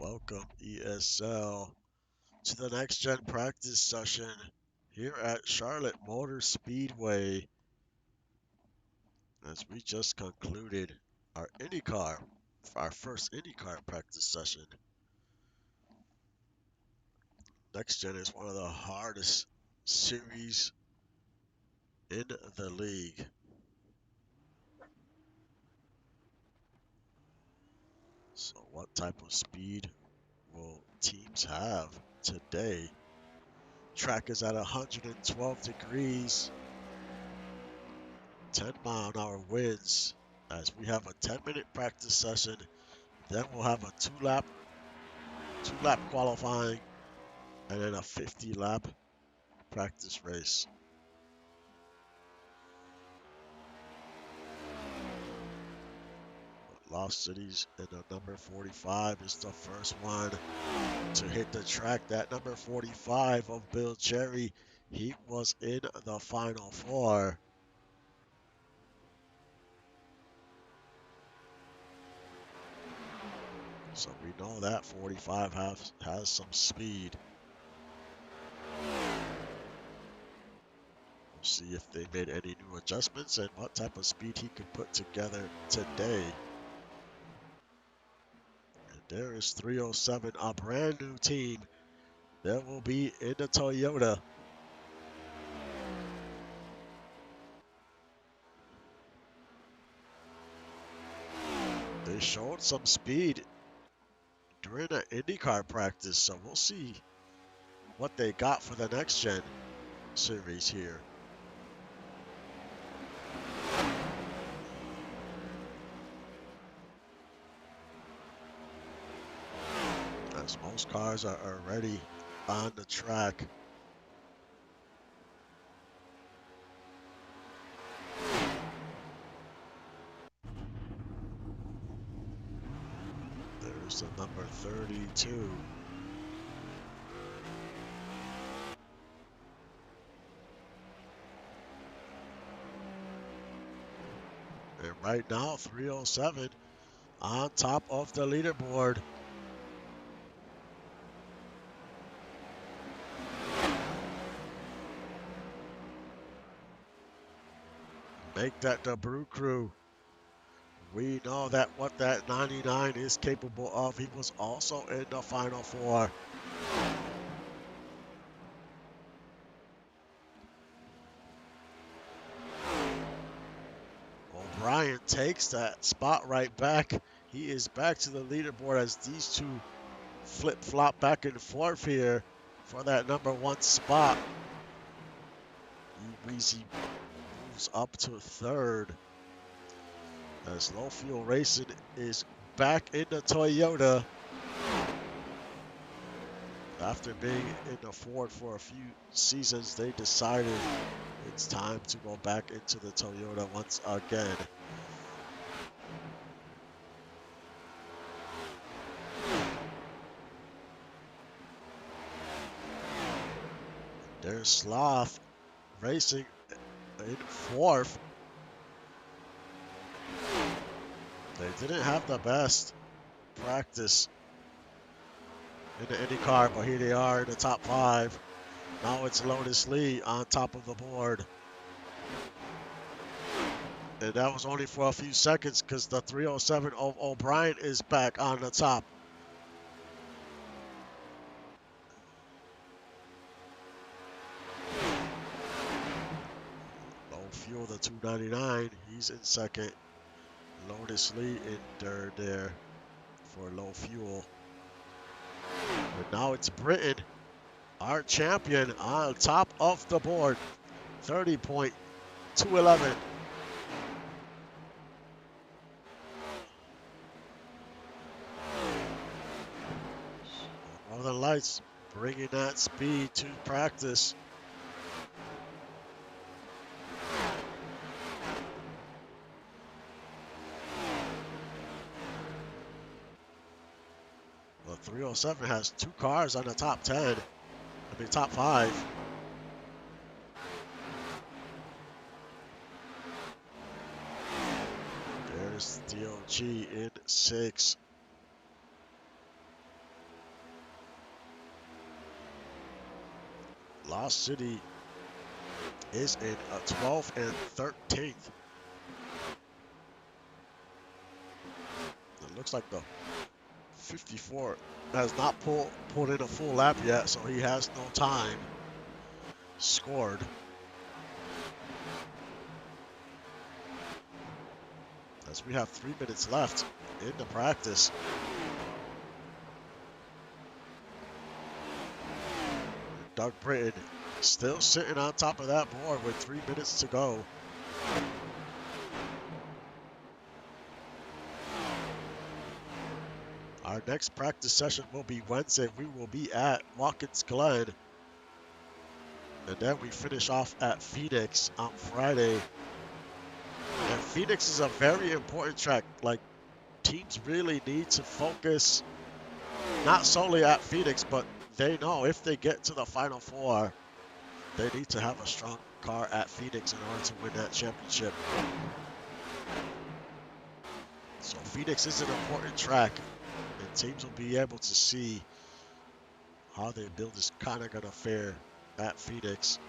Welcome, ESL, to the next gen practice session here at Charlotte Motor Speedway as we just concluded our our first IndyCar practice session. Next gen is one of the hardest series in the league. So, what type of speed will teams have today? Track is at 112 degrees. 10-mile-an-hour winds as we have a 10-minute practice session. Then we'll have a two lap qualifying and then a 50-lap practice race. Lost Cities in the number 45 is the first one to hit the track. That number 45 of Bill Cherry, he was in the final four. So we know that 45 has some speed. We'll see if they made any new adjustments and what type of speed he can put together today. And there is 307, a brand new team that will be in the Toyota. They showed some speed during the IndyCar practice, so we'll see what they got for the next gen series here. As most cars are already on the track. There's the number 32. And right now, 307 on top of the leaderboard. Make that the Brew Crew. We know that what that 99 is capable of. He was also in the Final Four. O'Brien takes that spot right back. He is back to the leaderboard as these two flip-flop back and forth here for that number one spot. Weezy moves up to third as Low Fuel Racing is back in the Toyota after being in the Ford for a few seasons. They decided it's time to go back into the Toyota once again. There's Sloth Racing in fourth. They didn't have the best practice in the IndyCar, but here they are in the top five. Now it's Lotus Lee on top of the board. And that was only for a few seconds because the 307 of O'Brien is back on the top. Low Fuel, the 299, he's in second. Lotus Lee in third there for Low Fuel. And now it's Britain, our champion, on top of the board. 30.211. Northern Lights bringing that speed to practice. The 307 has two cars on the top 10. Top 5. There's DOG in 6. Lost City is in 12th and 13th. It looks like the 54 has not pulled in a full lap yet, so he has no time scored. As we have 3 minutes left in the practice. Doug Britton still sitting on top of that board with 3 minutes to go. Our next practice session will be Wednesday. We will be at Watkins Glen. And then we finish off at Phoenix on Friday. And Phoenix is a very important track. Like, teams really need to focus not solely at Phoenix, but they know if they get to the Final Four, they need to have a strong car at Phoenix in order to win that championship. So Phoenix is an important track, and teams will be able to see how their build is kind of going to fare at Phoenix.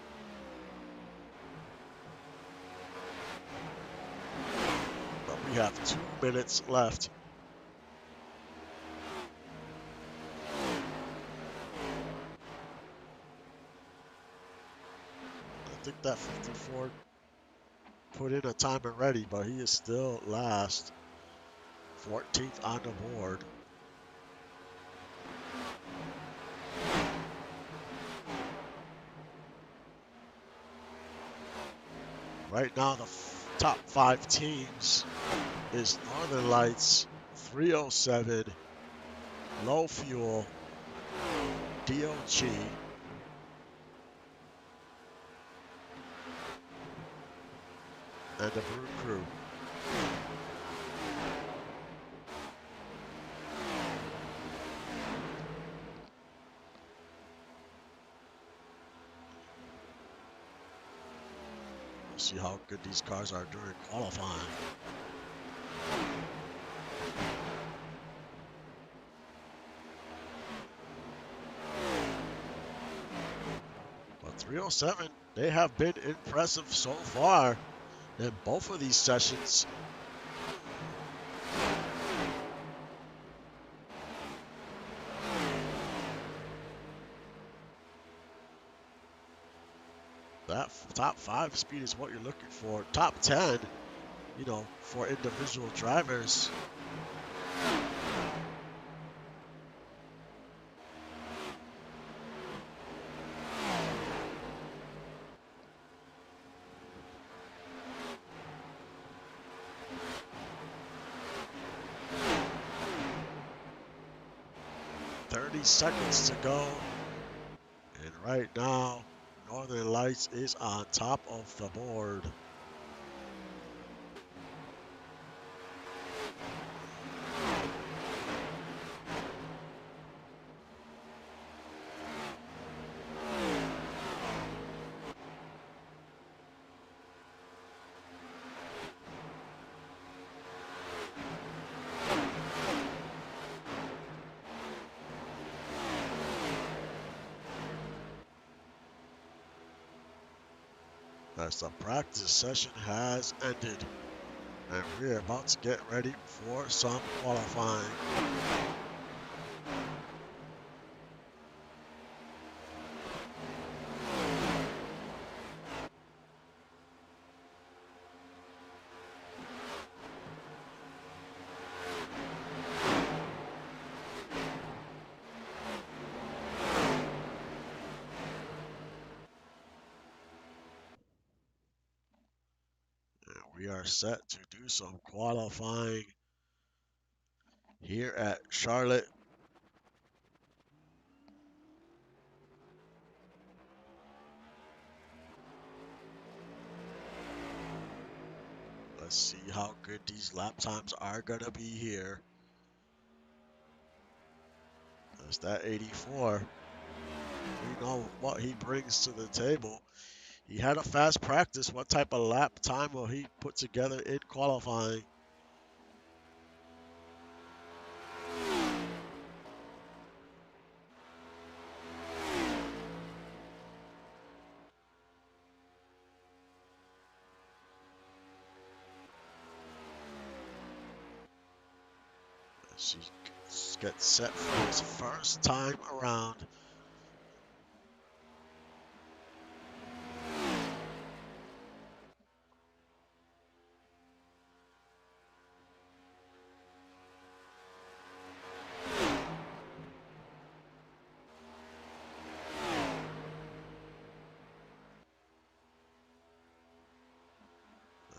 But we have 2 minutes left. I think that 54 put in a time already, but he is still last. 14th on the board. Right now, the top 5 teams is Northern Lights, 307, Low Fuel, DOG, and the Brew Crew. We'll see how good these cars are during qualifying. But 307, they have been impressive so far in both of these sessions. That top 5 speed is what you're looking for. Top 10, you know, for individual drivers. Seconds to go, and right now Northern Lights is on top of the board. As the practice session has ended, and we're about to get ready for some qualifying. We are set to do some qualifying here at Charlotte. Let's see how good these lap times are gonna be here. That's that 84. We know what he brings to the table. He had a fast practice. What type of lap time will he put together in qualifying? She gets set for his first time around.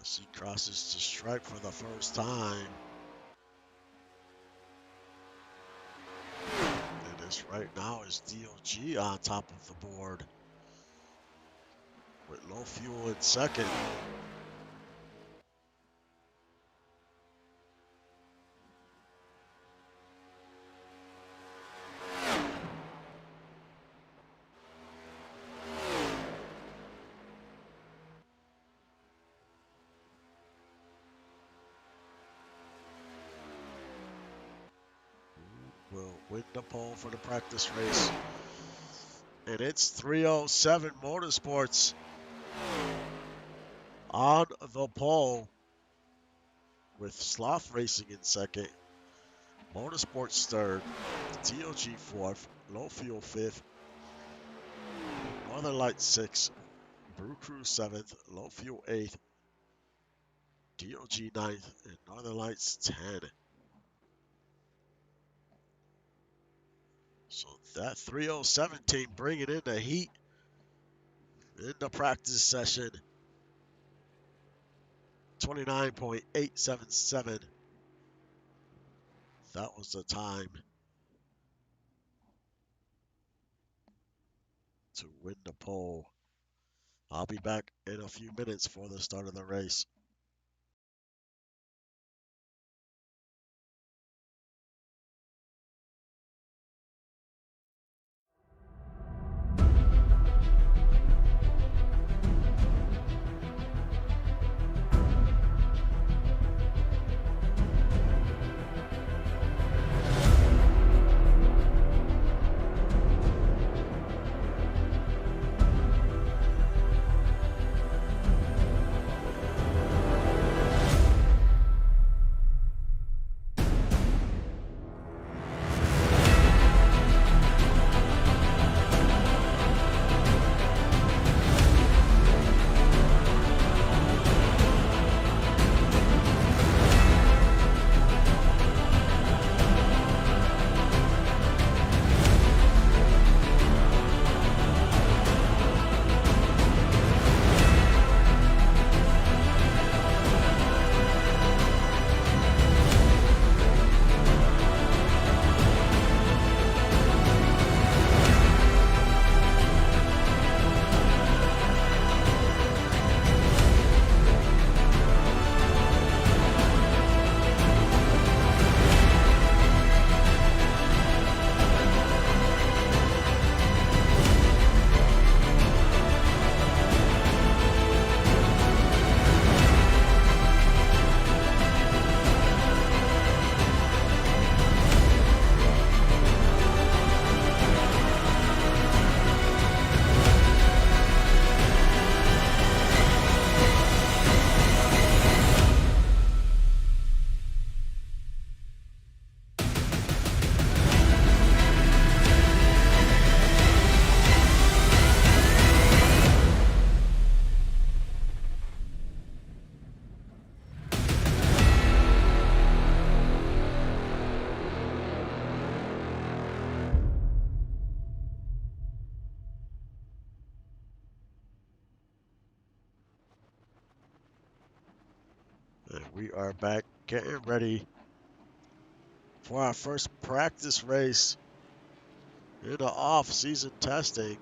She crosses the stripe for the first time. And this right now is DOG on top of the board with low fuel in second. Will win the pole for the practice race. And it's 307 Motorsports on the pole with Sloth Racing in second, Motorsports third, TOG fourth, Low Fuel fifth, Northern Lights sixth, Brew Crew seventh, Low Fuel eighth, DOG ninth, and Northern Lights 10. So that 307 team bringing in the heat in the practice session. 29.877. That was the time to win the pole. I'll be back in a few minutes for the start of the race. And we are back getting ready for our first practice race in the off-season testing.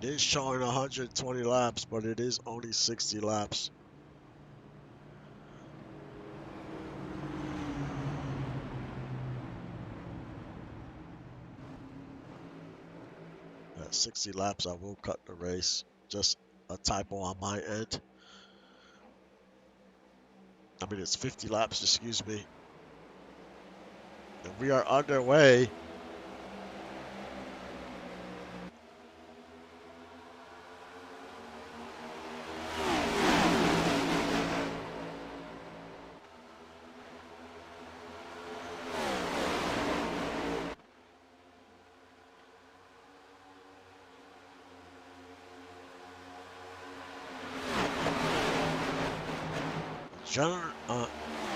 It is showing 120 laps, but it is only 60 laps. At 60 laps, I will cut the race. Just a typo on my end. I mean, it's 50 laps, excuse me. And we are underway.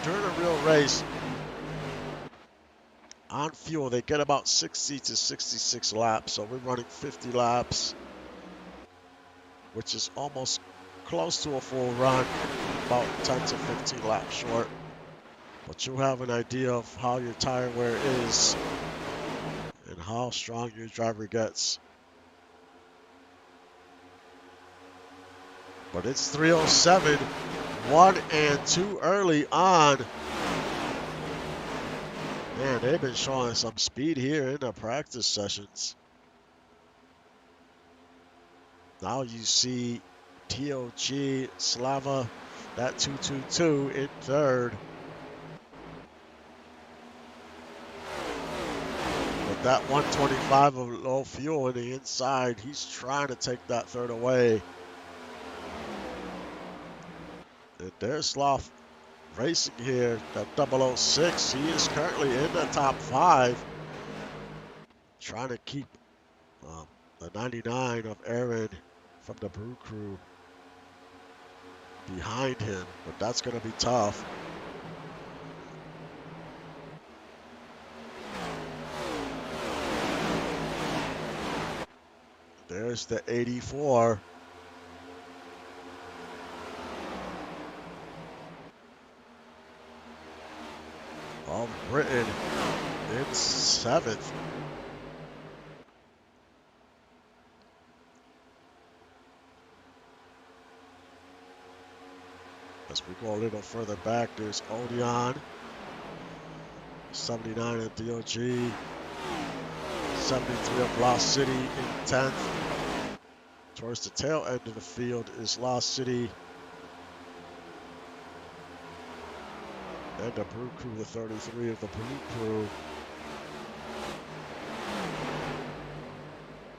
During a real race, on fuel, they get about 60 to 66 laps. So we're running 50 laps, which is almost close to a full run, about 10 to 15 laps short. But you have an idea of how your tire wear is and how strong your driver gets. But it's 307, 1 and 2 early on. Man, they've been showing some speed here in the practice sessions. Now you see TOG, Slava, that 222 in third. With that 125 of low fuel in the inside, he's trying to take that third away. And there's Sloth racing here, that 006. He is currently in the top 5. Trying to keep the 99 of Aaron from the Brew Crew behind him, but that's going to be tough. There's the 84. Of Britain in 7th. As we go a little further back, there's Odeon, 79 at DOG, 73 of Lost City in 10th. Towards the tail end of the field is Lost City and the Brew Crew, the 33 of the Brew Crew.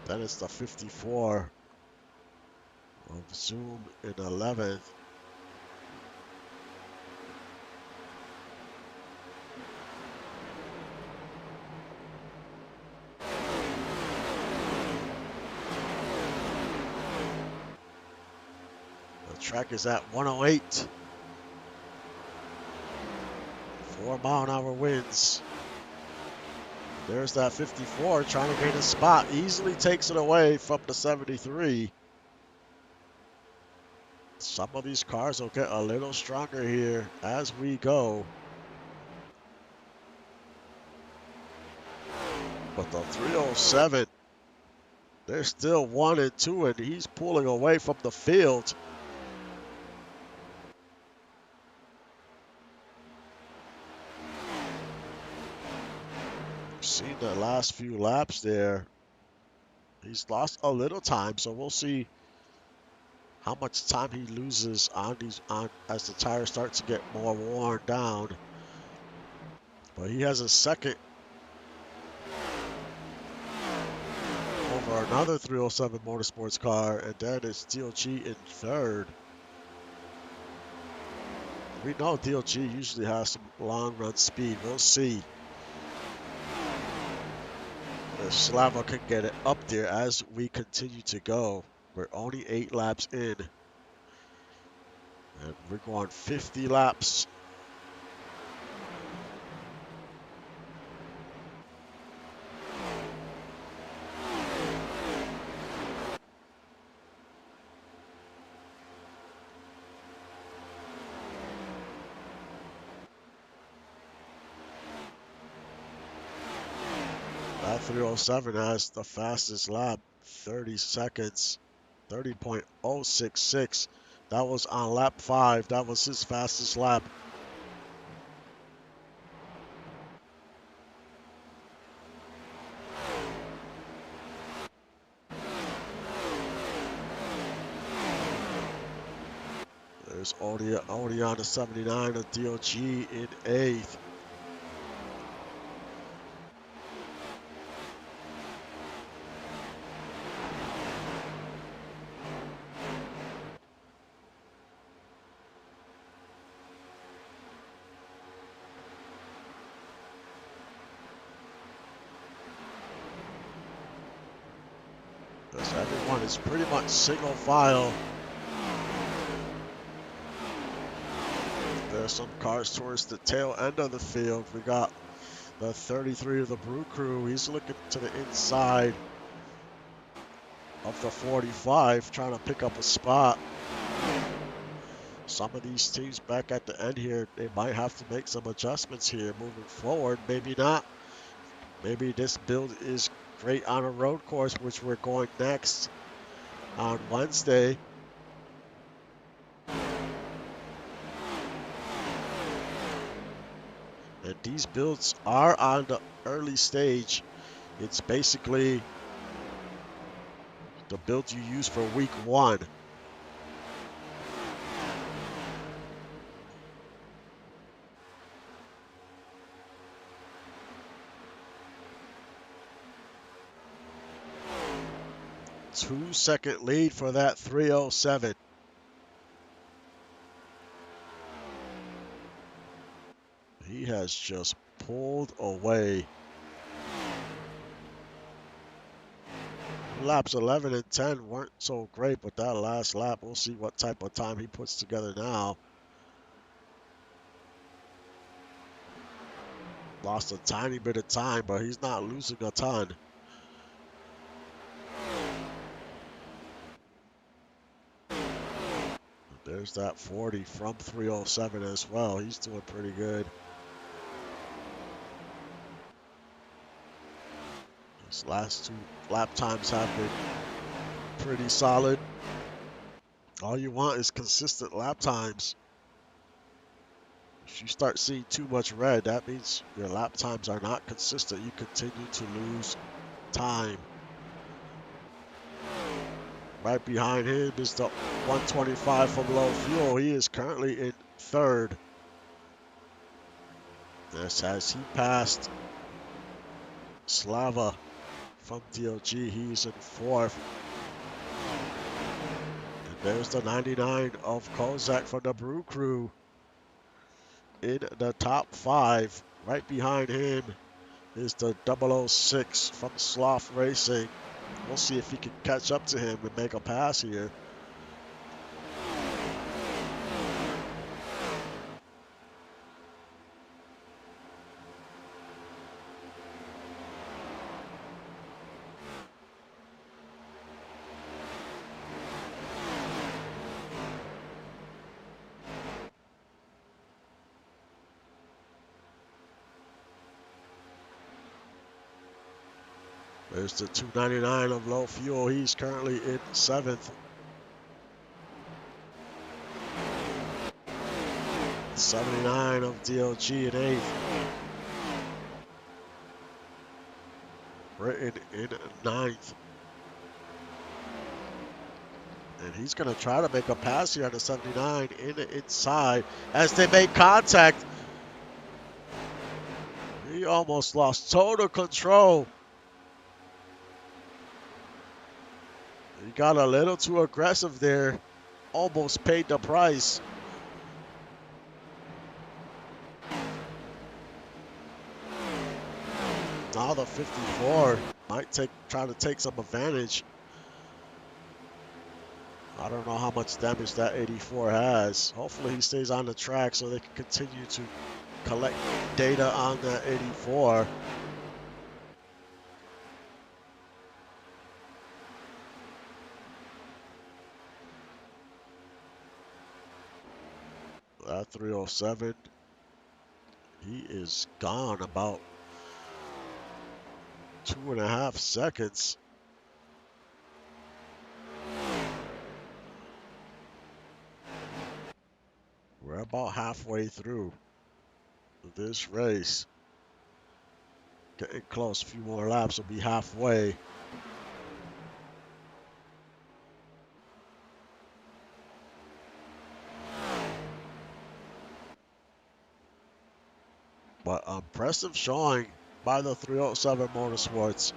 Then it's the 54 of Zoom in 11th. The track is at 108. 4-mile-an-hour winds. There's that 54 trying to gain a spot. Easily takes it away from the 73. Some of these cars will get a little stronger here as we go. But the 307, they're still 1 and 2, and he's pulling away from the field. Seen the last few laps there. He's lost a little time, so we'll see how much time he loses on as the tires start to get more worn down. But he has a second over another 307 Motorsports car, and then it's DOG in third. We know DOG usually has some long run speed. We'll see if Slava can get it up there as we continue to go. We're only 8 laps in, and we're going 50 laps. That 307 has the fastest lap 30 seconds, 30.066. That was on lap 5. That was his fastest lap. There's Odie on the 79 of DOG in 8th. Because everyone is pretty much single file. There's some cars towards the tail end of the field. We got the 33 of the Brew Crew. He's looking to the inside of the 45, trying to pick up a spot. Some of these teams back at the end here, they might have to make some adjustments here moving forward. Maybe not. Maybe this build is great on a road course, which we're going next on Wednesday. And these builds are on the early stage. It's basically the build you use for week 1. Two-second lead for that 307. He has just pulled away. Laps 11 and 10 weren't so great, but that last lap, we'll see what type of time he puts together now. Lost a tiny bit of time, but he's not losing a ton. There's that 40 from 307 as well. He's doing pretty good. His last 2 lap times have been pretty solid. All you want is consistent lap times. If you start seeing too much red, that means your lap times are not consistent. You continue to lose time. Right behind him is the 125 from low fuel. He is currently in 3rd. This as he passed Slava from DOG. He's in 4th. And there's the 99 of Kozak from the Brew Crew in the top 5. Right behind him is the 006 from Sloth Racing. We'll see if he can catch up to him and make a pass here. There's the 299 of low fuel. He's currently in 7th. 79 of DOG in 8th. Britain in 9th. And he's going to try to make a pass here on the 79 in the inside as they make contact. He almost lost total control. He got a little too aggressive there. Almost paid the price. Now the 54 might try to take some advantage. I don't know how much damage that 84 has. Hopefully he stays on the track so they can continue to collect data on that 84. That 307, he is gone about 2.5 seconds. about halfway through this race. Getting close. A few more laps will be halfway. But impressive showing by the 307 Motorsports.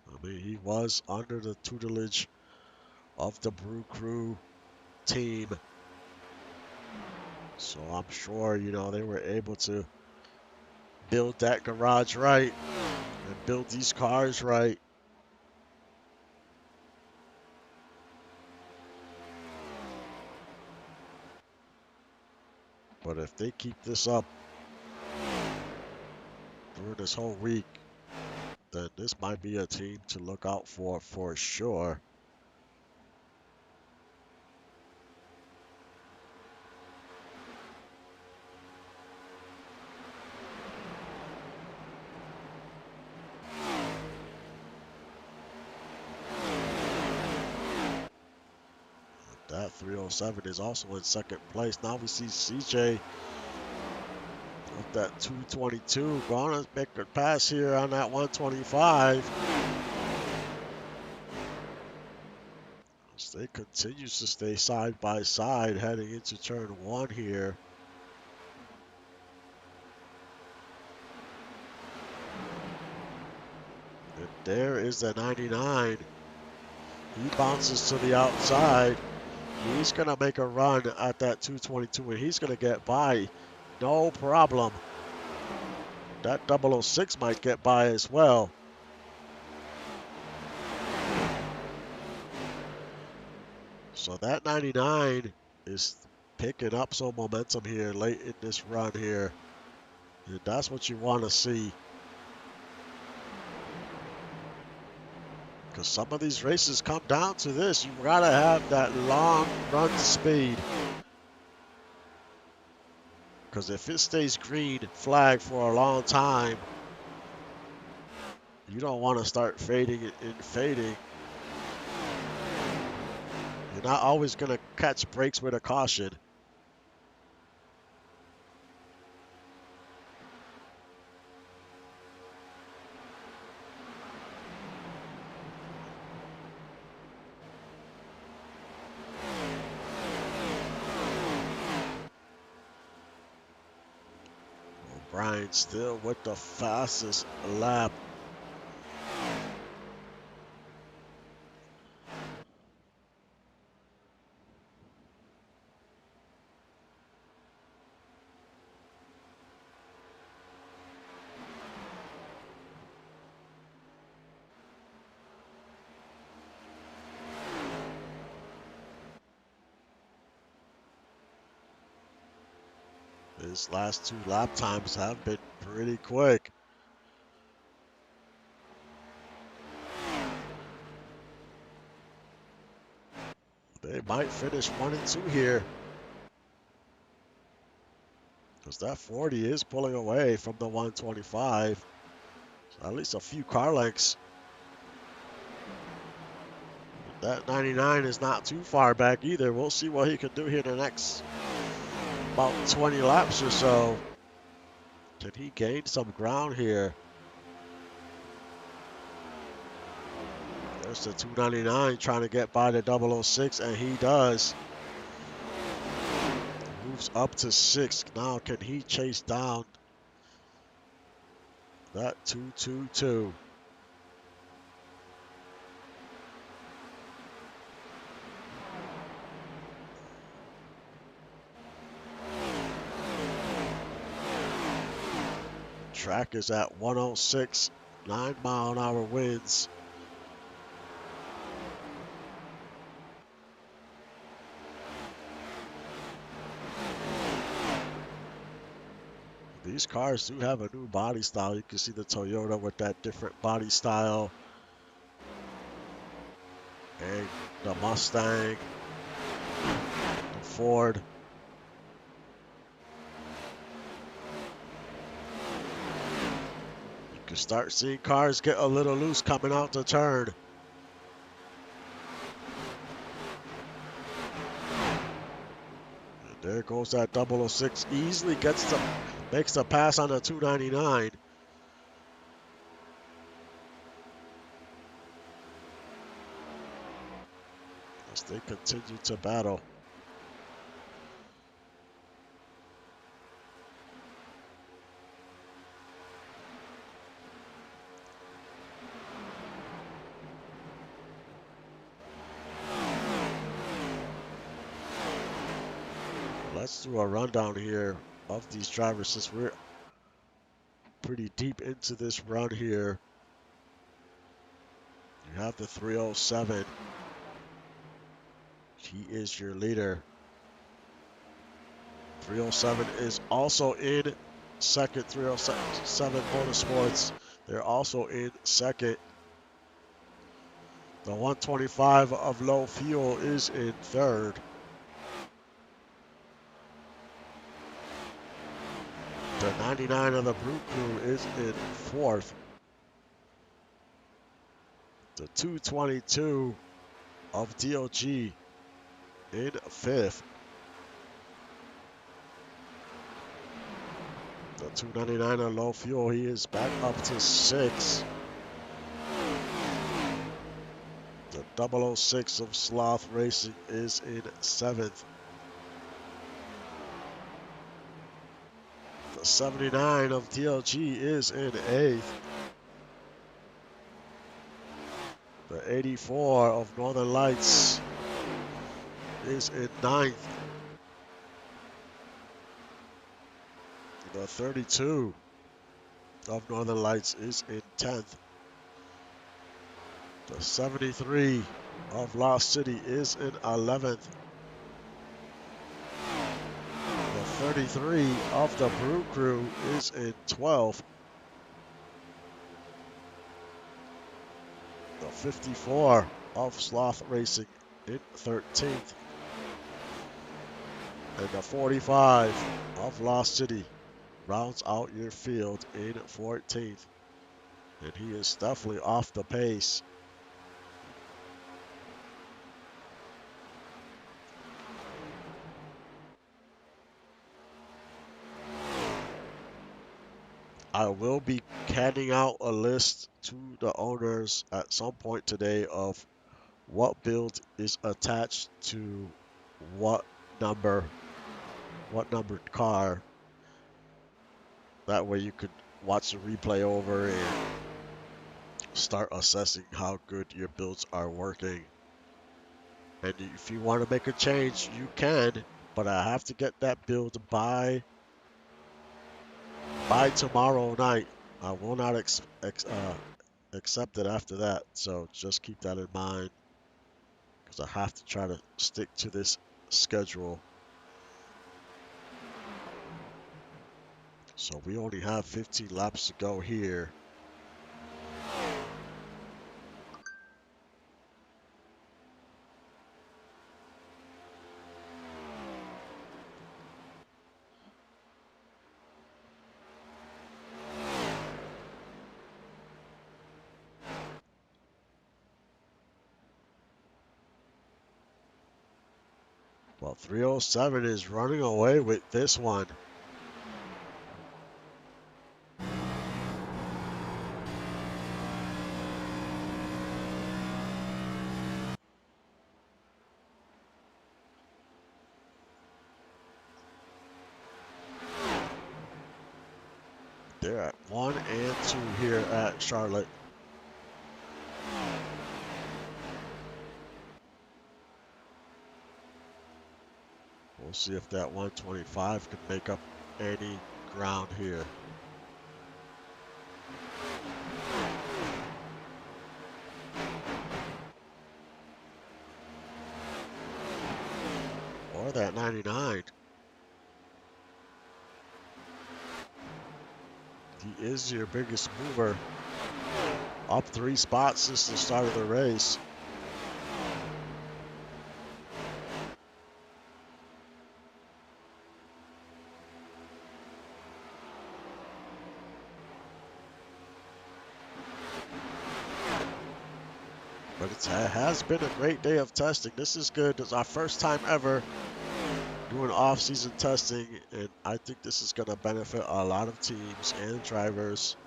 I mean, he was under the tutelage of the Brew Crew team. So I'm sure, you know, they were able to build that garage right and build these cars right. But if they keep this up during this whole week, then this might be a team to look out for sure. That 307 is also in second place. Now we see CJ with that 222 going to make a pass here on that 125. As they continues to stay side by side heading into turn one here. And there is the 99. He bounces to the outside. He's going to make a run at that 222, and he's going to get by. No problem. That 006 might get by as well. So that 99 is picking up some momentum here late in this run here. And that's what you want to see. Because some of these races come down to this. You've got to have that long run speed. Because if it stays green flag for a long time, you don't want to start fading and fading. You're not always going to catch brakes with a caution. O'Brien still with the fastest lap. His last two lap times have been pretty quick. They might finish 1 and 2 here. Because that 40 is pulling away from the 125. So at least a few car lengths. That 99 is not too far back either. We'll see what he can do here in the next about 20 laps or so. Can he gain some ground here? There's the 299 trying to get by the 006, and he does. Moves up to 6. Now can he chase down that 222? Track is at 106, 9-mile-an-hour winds. These cars do have a new body style. You can see the Toyota with that different body style. And the Mustang, the Ford. You You start seeing cars get a little loose coming out the turn. And there goes that 006. Easily makes the pass on the 299. As they continue to battle. Let's do a rundown here of these drivers since we're pretty deep into this run here. You have the 307. He is your leader. 307 is also in second. 307 Motorsports, they're also in second. The 125 of Low Fuel is in third. The 99 of the Brute Crew is in fourth. The 222 of DOG in fifth. The 299 of Low Fuel, he is back up to sixth. The 006 of Sloth Racing is in seventh. The 79 of DLG is in eighth. The 84 of Northern Lights is in ninth. The 32 of Northern Lights is in 10th. The 73 of Lost City is in 11th. The 33 of the Brew Crew is in 12th. The 54 of Sloth Racing in 13th. And the 45 of Lost City rounds out your field in 14th. And he is definitely off the pace. I will be handing out a list to the owners at some point today of what build is attached to what numbered car. That way you could watch the replay over and start assessing how good your builds are working. And if you want to make a change, you can, but I have to get that build by tomorrow night. I will not accept it after that, so just keep that in mind, because I have to try to stick to this schedule. So we only have 15 laps to go here. Well, 307 is running away with this one. They're at 1 and 2 here at Charlotte. We'll see if that 125 can make up any ground here. Or that 99. He is your biggest mover. Up 3 spots since the start of the race. But it has been a great day of testing. This is good. It's our first time ever doing off-season testing, and I think this is going to benefit a lot of teams and drivers.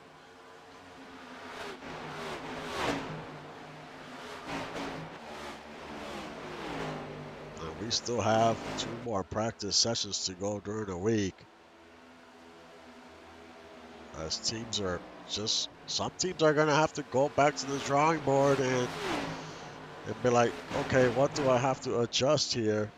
And we still have 2 more practice sessions to go during the week. As teams are some teams are going to have to go back to the drawing board and be like, okay, what do I have to adjust here?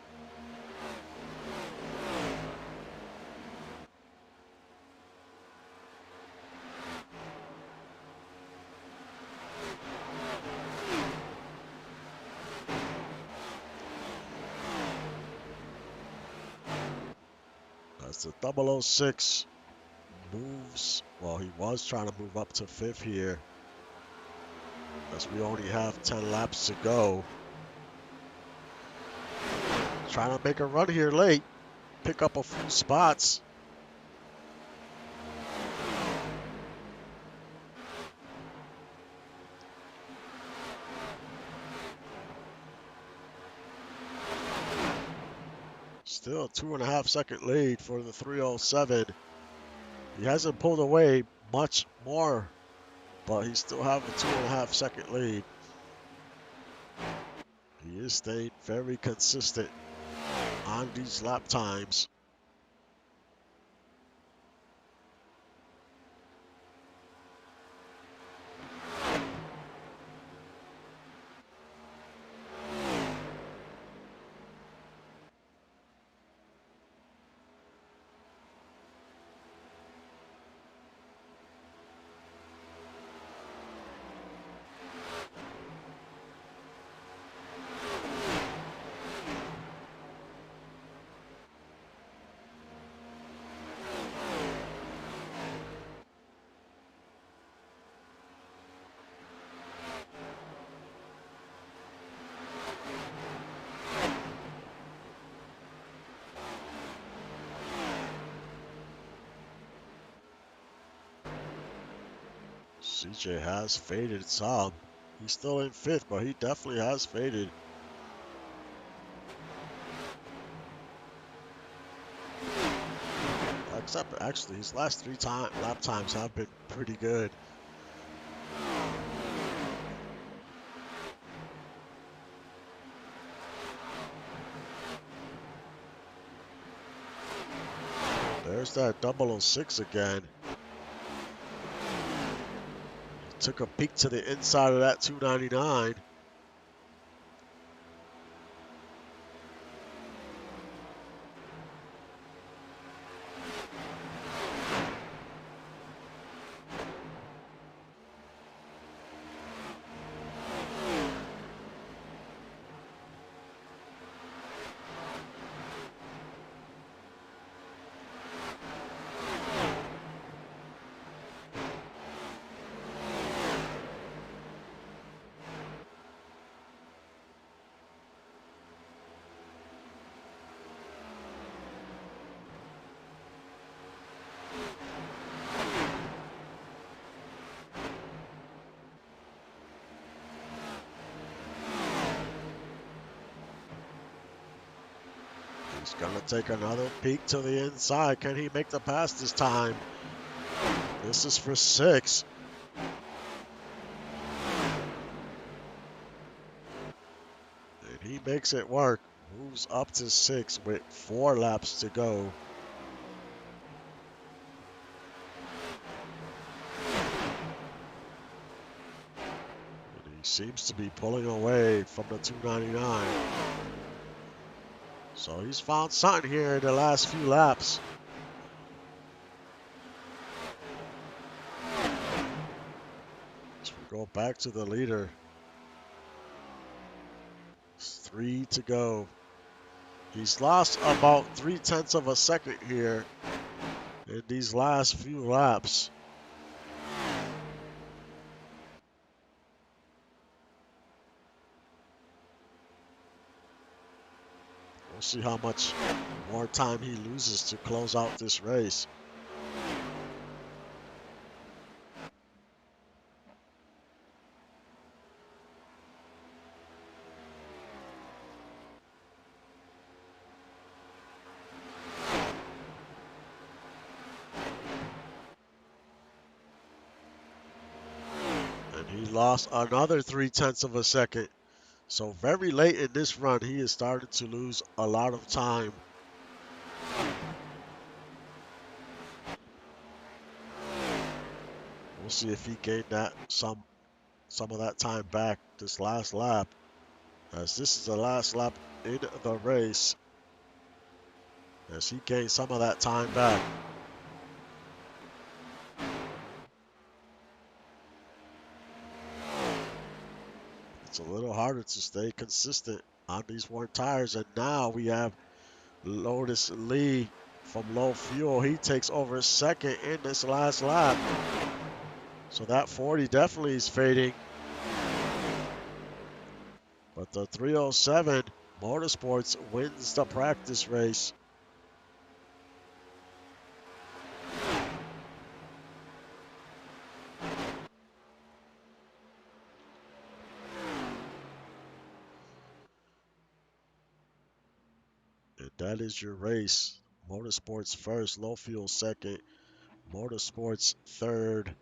As the 006 moves, well, he was trying to move up to 5th here, as we only have 10 laps to go. Trying to make a run here late, pick up a few spots. Still a 2.5 second lead for the 307. He hasn't pulled away much more, but he still have a 2.5 second lead. He is staying very consistent on these lap times. CJ has faded some. He's still in 5th, but he definitely has faded. Except actually his last 3 lap times have been pretty good. There's that 006 again. Took a peek to the inside of that 299. He's gonna take another peek to the inside. Can he make the pass this time? This is for 6. And he makes it work. Moves up to 6 with 4 laps to go. And he seems to be pulling away from the 299. So he's found something here in the last few laps. So we go back to the leader. It's 3 to go. He's lost about 0.3 of a second here in these last few laps. We'll see how much more time he loses to close out this race. lost another 3/10 of a second. So very late in this run, he is starting to lose a lot of time. We'll see if he gained that some of that time back this last lap, as this is the last lap in the race, as he gained some of that time back. It's a little harder to stay consistent on these worn tires, and now we have Lotus Lee from low fuel. He takes over second in this last lap. So that 40 definitely is fading. But the 307 Motorsports wins the practice race. And that is your race. Motorsports first, low fuel second, Motorsports third,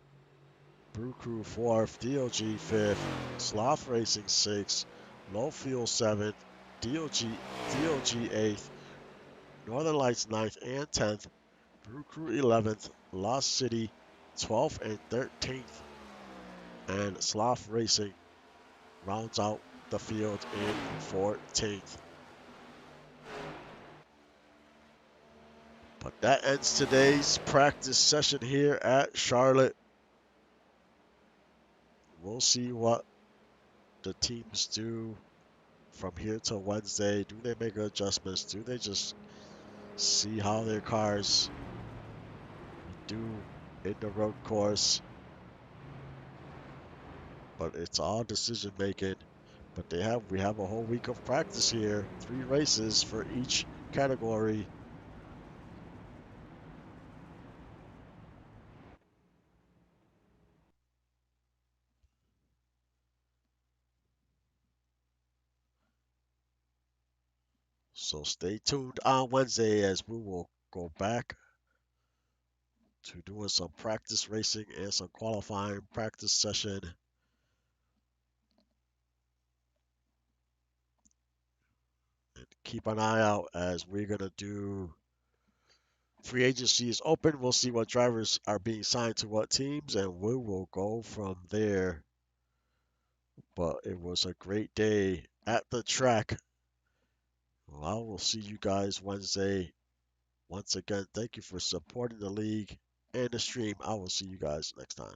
Brew Crew fourth, DOG fifth, Sloth Racing sixth, low fuel seventh, DOG eighth, Northern Lights ninth and 10th, Brew Crew 11th, Lost City 12th and 13th, and Sloth Racing rounds out the field in 14th. But that ends today's practice session here at Charlotte. We'll see what the teams do from here till Wednesday. Do they make adjustments? Do they just see how their cars do in the road course? But it's all decision making. But we have a whole week of practice here. 3 races for each category. So stay tuned on Wednesday as we will go back to doing some practice racing and some qualifying practice session. And keep an eye out as we're going to do free agency is open. We'll see what drivers are being signed to what teams, and we will go from there. But it was a great day at the track. Well, I will see you guys Wednesday. Once again, thank you for supporting the league and the stream. I will see you guys next time.